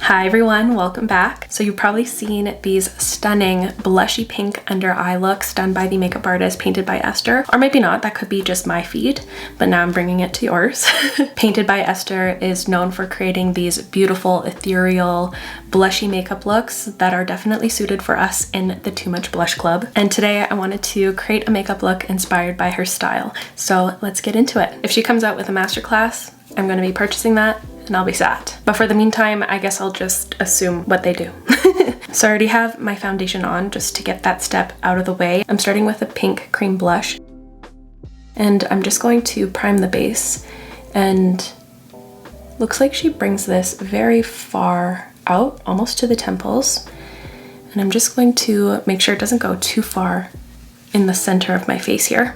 Hi everyone, welcome back. So you've probably seen these stunning blushy pink under eye looks done by the makeup artist Painted by Esther, or maybe not, that could be just my feed, but now I'm bringing it to yours. Painted by Esther is known for creating these beautiful ethereal blushy makeup looks that are definitely suited for us in the Too Much Blush Club. And today I wanted to create a makeup look inspired by her style. So let's get into it. If she comes out with a masterclass, I'm going to be purchasing that and I'll be sat. But for the meantime, I guess I'll just assume what they do. So I already have my foundation on just to get that step out of the way. I'm starting with a pink cream blush and I'm just going to prime the base, and looks like she brings this very far out, almost to the temples. And I'm just going to make sure it doesn't go too far in the center of my face here.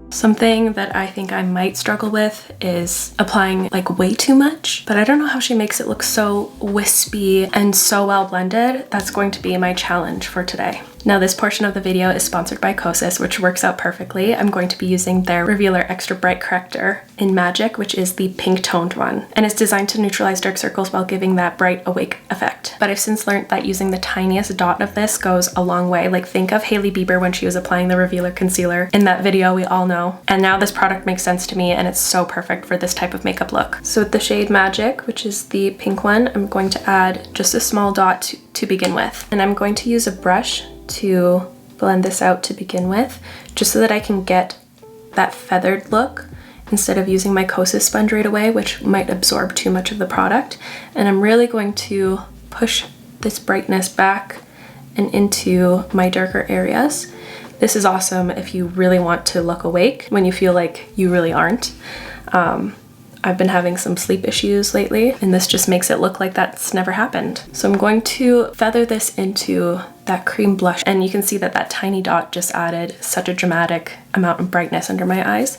Something that I think I might struggle with is applying like way too much, but I don't know how she makes it look so wispy and so well blended. That's going to be my challenge for today. Now this portion of the video is sponsored by Kosas, which works out perfectly. I'm going to be using their Revealer Extra Bright Corrector in Magic, which is the pink toned one. And it's designed to neutralize dark circles while giving that bright awake effect. But I've since learned that using the tiniest dot of this goes a long way. Like think of Hailey Bieber when she was applying the Revealer concealer in that video we all know. And now this product makes sense to me and it's so perfect for this type of makeup look. So with the shade Magic, which is the pink one, I'm going to add just a small dot to begin with. And I'm going to use a brush to blend this out to begin with, just so that I can get that feathered look instead of using my Kosas sponge right away, which might absorb too much of the product. And I'm really going to push this brightness back and into my darker areas. This is awesome if you really want to look awake when you feel like you really aren't. I've been having some sleep issues lately, and this just makes it look like that's never happened. So I'm going to feather this into that cream blush, and you can see that that tiny dot just added such a dramatic amount of brightness under my eyes.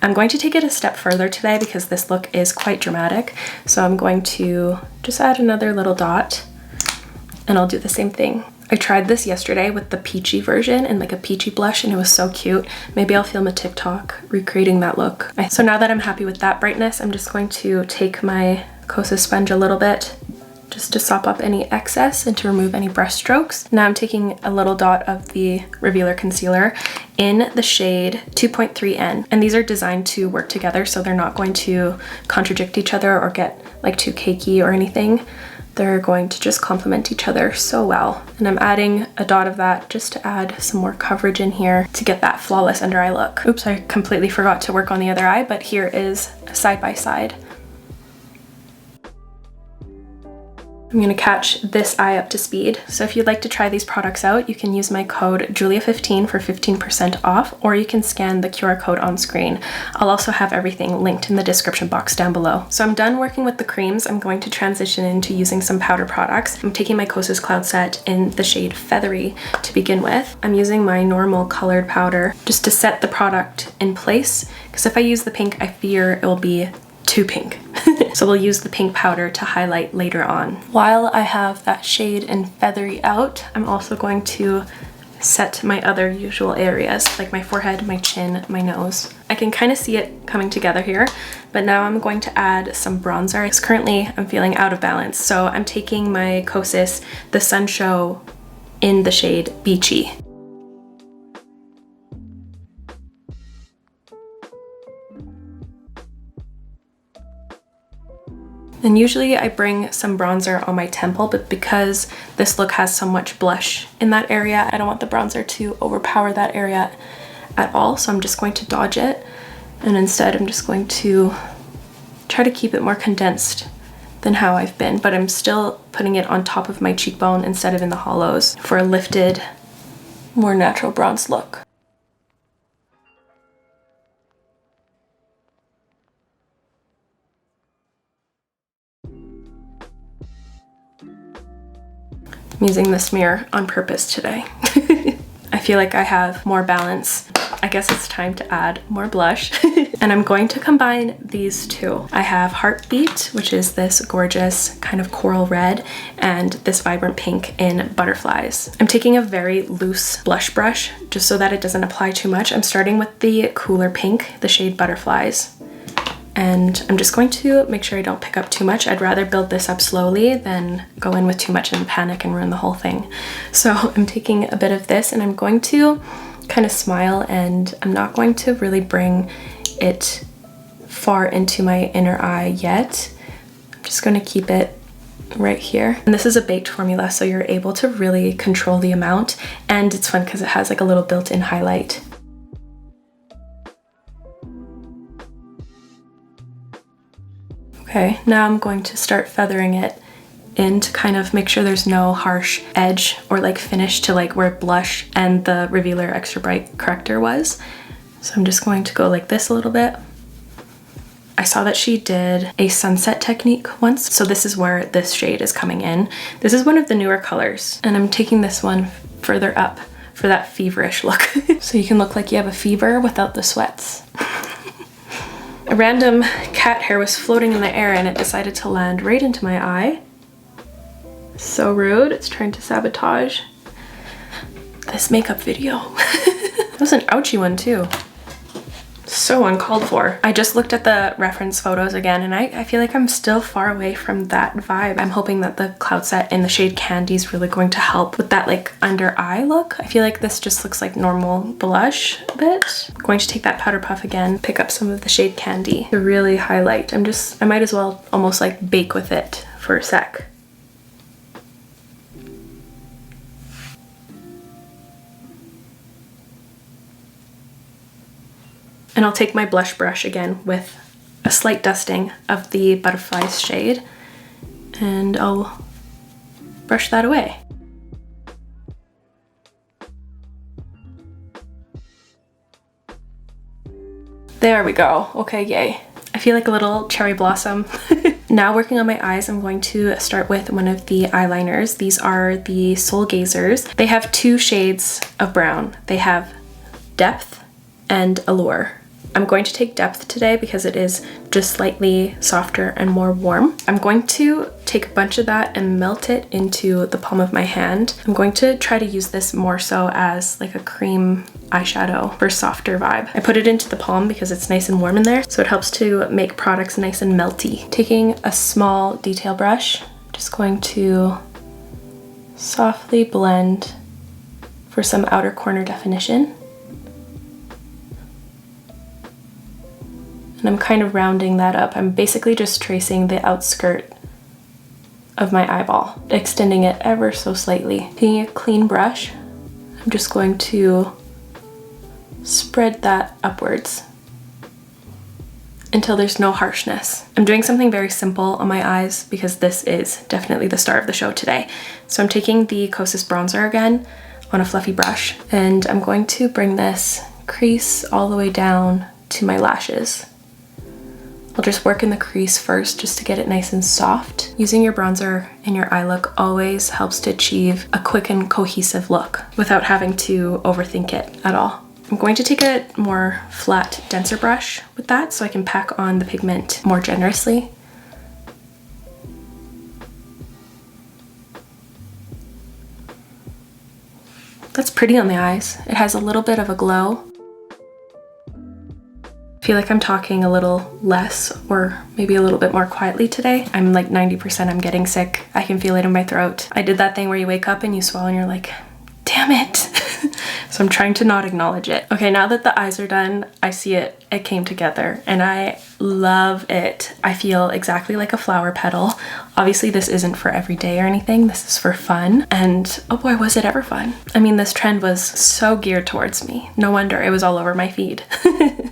I'm going to take it a step further today because this look is quite dramatic. So I'm going to just add another little dot, and I'll do the same thing. I tried this yesterday with the peachy version and like a peachy blush, and it was so cute. Maybe I'll film a TikTok recreating that look. So now that I'm happy with that brightness, I'm just going to take my Kosas sponge a little bit just to sop up any excess and to remove any brush strokes. Now I'm taking a little dot of the Revealer concealer in the shade 2.3N, and these are designed to work together so they're not going to contradict each other or get like too cakey or anything. They're going to just complement each other so well. And I'm adding a dot of that just to add some more coverage in here to get that flawless under eye look. Oops, I completely forgot to work on the other eye, but here is side by side. I'm gonna catch this eye up to speed. So if you'd like to try these products out, you can use my code Julia15 for 15% off, or you can scan the QR code on screen. I'll also have everything linked in the description box down below. So I'm done working with the creams. I'm going to transition into using some powder products. I'm taking my Kosas Cloud Set in the shade Feathery to begin with. I'm using my normal colored powder just to set the product in place, because if I use the pink, I fear it will be too pink. So we'll use the pink powder to highlight later on. While I have that shade in Feathery out, I'm also going to set my other usual areas, like my forehead, my chin, my nose. I can kind of see it coming together here, but now I'm going to add some bronzer. Because currently I'm feeling out of balance, so I'm taking my Kosas The Sun Show in the shade Beachy. And usually I bring some bronzer on my temple, but because this look has so much blush in that area, I don't want the bronzer to overpower that area at all. So I'm just going to dodge it. And instead I'm just going to try to keep it more condensed than how I've been, but I'm still putting it on top of my cheekbone instead of in the hollows for a lifted, more natural bronze look. I'm using this mirror on purpose today. I feel like I have more balance. I guess it's time to add more blush. And I'm going to combine these two. I have Heartbeat, which is this gorgeous kind of coral red, and this vibrant pink in Butterflies. I'm taking a very loose blush brush just so that it doesn't apply too much. I'm starting with the cooler pink, the shade Butterflies. And I'm just going to make sure I don't pick up too much. I'd rather build this up slowly than go in with too much and panic and ruin the whole thing. So I'm taking a bit of this and I'm going to kind of smile, and I'm not going to really bring it far into my inner eye yet. I'm just going to keep it right here. And this is a baked formula, so you're able to really control the amount, and it's fun because it has like a little built-in highlight. Okay, now I'm going to start feathering it in to kind of make sure there's no harsh edge or like finish to like where blush and the Revealer Extra Bright corrector was. So I'm just going to go like this a little bit. I saw that she did a sunset technique once, so this is where this shade is coming in. This is one of the newer colors, and I'm taking this one further up for that feverish look. So you can look like you have a fever without the sweats. A random cat hair was floating in the air and it decided to land right into my eye. So rude, it's trying to sabotage this makeup video. That was an ouchie one too. So uncalled for. I just looked at the reference photos again and I feel like I'm still far away from that vibe. I'm hoping that the cloud set in the shade Candy is really going to help with that like under eye look. I feel like this just looks like normal blush a bit. I'm going to take that powder puff again, pick up some of the shade Candy to really highlight. I might as well almost like bake with it for a sec. And I'll take my blush brush again with a slight dusting of the Butterflies shade, and I'll brush that away. There we go. Okay, yay. I feel like a little cherry blossom. Now working on my eyes, I'm going to start with one of the eyeliners. These are the Soul Gazers. They have two shades of brown. They have Depth and Allure. I'm going to take Depth today because it is just slightly softer and more warm. I'm going to take a bunch of that and melt it into the palm of my hand. I'm going to try to use this more so as like a cream eyeshadow for softer vibe. I put it into the palm because it's nice and warm in there, so it helps to make products nice and melty. Taking a small detail brush, I'm just going to softly blend for some outer corner definition. And I'm kind of rounding that up. I'm basically just tracing the outskirt of my eyeball, extending it ever so slightly. Taking a clean brush, I'm just going to spread that upwards until there's no harshness. I'm doing something very simple on my eyes because this is definitely the star of the show today. So I'm taking the Kosas bronzer again on a fluffy brush, and I'm going to bring this crease all the way down to my lashes. I'll just work in the crease first just to get it nice and soft. Using your bronzer in your eye look always helps to achieve a quick and cohesive look without having to overthink it at all. I'm going to take a more flat, denser brush with that so I can pack on the pigment more generously. That's pretty on the eyes. It has a little bit of a glow. I feel like I'm talking a little less or maybe a little bit more quietly today. I'm like 90% I'm getting sick. I can feel it in my throat. I did that thing where you wake up and you swallow and you're like, damn it. So I'm trying to not acknowledge it. Okay, now that the eyes are done, I see it. It came together and I love it. I feel exactly like a flower petal. Obviously this isn't for every day or anything. This is for fun. And oh boy, was it ever fun. I mean, this trend was so geared towards me. No wonder it was all over my feed.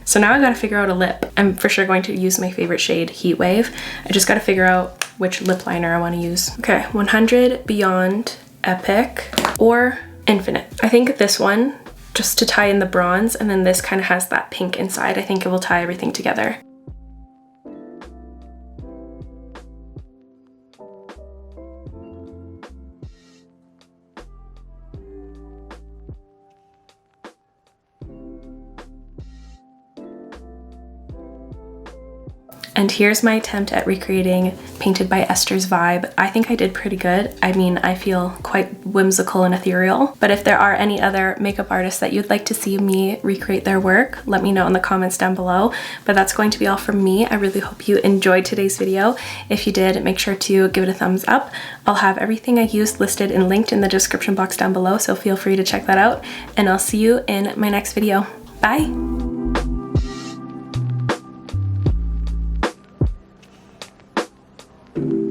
So now I gotta figure out a lip. I'm for sure going to use my favorite shade, Heat Wave. I just gotta figure out which lip liner I wanna use. Okay, 100 Beyond Epic or Infinite. I think this one, just to tie in the bronze, and then this kind of has that pink inside. I think it will tie everything together. And here's my attempt at recreating Painted by Esther's vibe. I think I did pretty good. I mean, I feel quite whimsical and ethereal, but if there are any other makeup artists that you'd like to see me recreate their work, let me know in the comments down below. But that's going to be all from me. I really hope you enjoyed today's video. If you did, make sure to give it a thumbs up. I'll have everything I used listed and linked in the description box down below, so feel free to check that out, and I'll see you in my next video. Bye! Thank you.